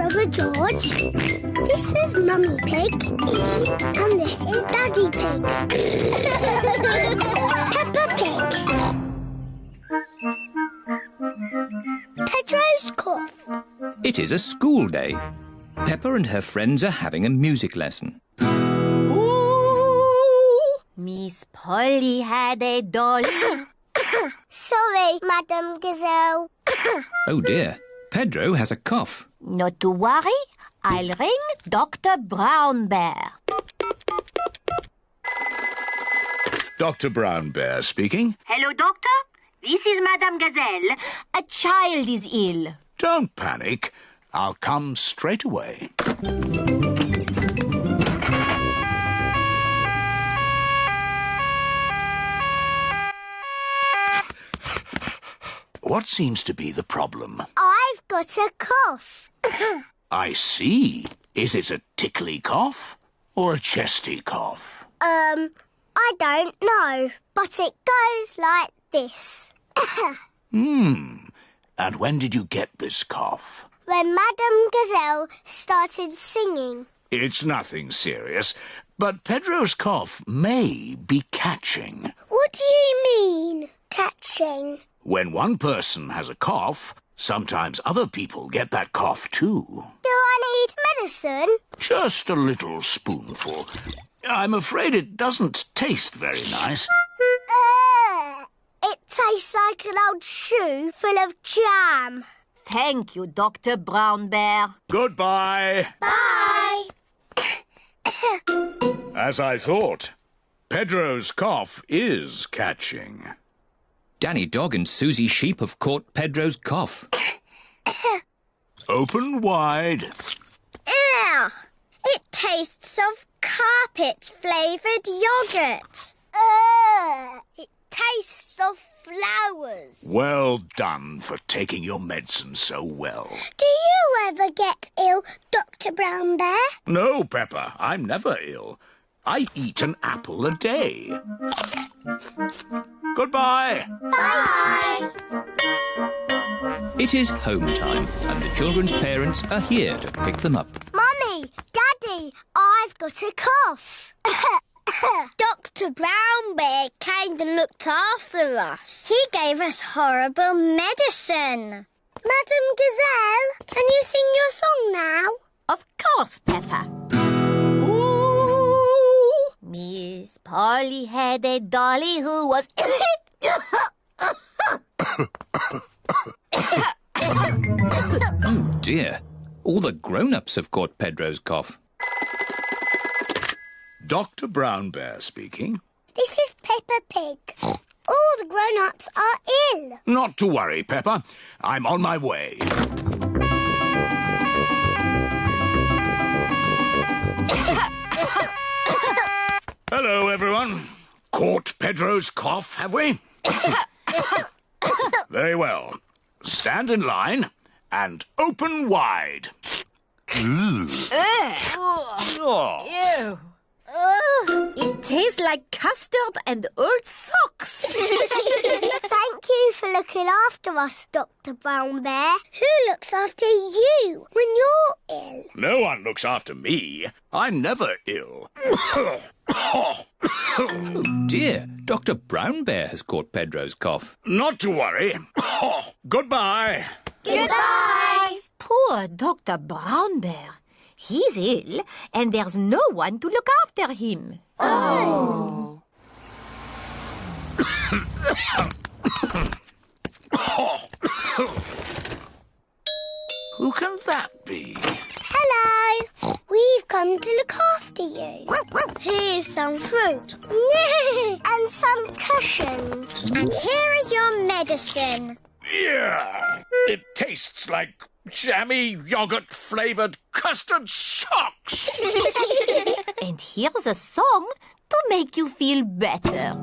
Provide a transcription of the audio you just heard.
over George. This is Mummy Pig. And this is Daddy Pig. Peppa Pig. Pedro's cough. It is a school day. Peppa and her friends are having a music lesson. Ooh, Miss Polly had a doll. Sorry, Madam Gazelle. Oh dear, Pedro has a cough. Not to worry, I'll ring Dr. Brown Bear. Dr. Brown Bear speaking. Hello, Doctor. This is Madame Gazelle. A child is ill. Don't panic. I'll come straight away. What seems to be the problem? I've got a cough. I see. Is it a tickly cough or a chesty cough? I don't know, but it goes like this. And when did you get this cough? When Madame Gazelle started singing. It's nothing serious, but Pedro's cough may be catching. What do you mean, catching? When one person has a cough, sometimes other people get that cough too. Do I need medicine? Just a little spoonful. I'm afraid it doesn't taste very nice. It tastes like an old shoe full of jam. Thank you, Dr. Brown Bear. Goodbye. Bye. As I thought, Pedro's cough is catching. Danny Dog and Susie Sheep have caught Pedro's cough. Open wide. Ugh! It tastes of carpet-flavoured yoghurt. It tastes of flowers. Well done for taking your medicine so well. Do you ever get ill, Dr. Brown Bear? No, Peppa, I'm never ill. I eat an apple a day. Goodbye. Bye. It is home time and the children's parents are here to pick them up. Mummy, Daddy, I've got a cough. Dr. Brown Bear came and looked after us. He gave us horrible medicine. Madam Gazelle, can you sing your song now? Of course, Peppa. Ooh, Miss Polly had a dolly who was... Oh dear, all the grown-ups have caught Pedro's cough. Dr. Brown Bear speaking. This is Peppa Pig. All the grown-ups are ill. Not to worry, Peppa. I'm on my way. Hello, everyone. Caught Pedro's cough, have we? Very well. Stand in line and open wide. Oh. Ew. It tastes like custard and old socks. Thank you for looking after us, Dr. Brown Bear. Who looks after you when you're ill? No one looks after me. I'm never ill. Oh dear, Dr. Brown Bear has caught Pedro's cough. Not to worry. Goodbye. Goodbye. Poor Dr. Brown Bear. He's ill, and there's no one to look after him. Oh. Who can that be? Hello. We've come to look after you. Here's some fruit. And some cushions. And here is your medicine. Yeah, it tastes like jammy yogurt-flavoured custard socks. And here's a song to make you feel better.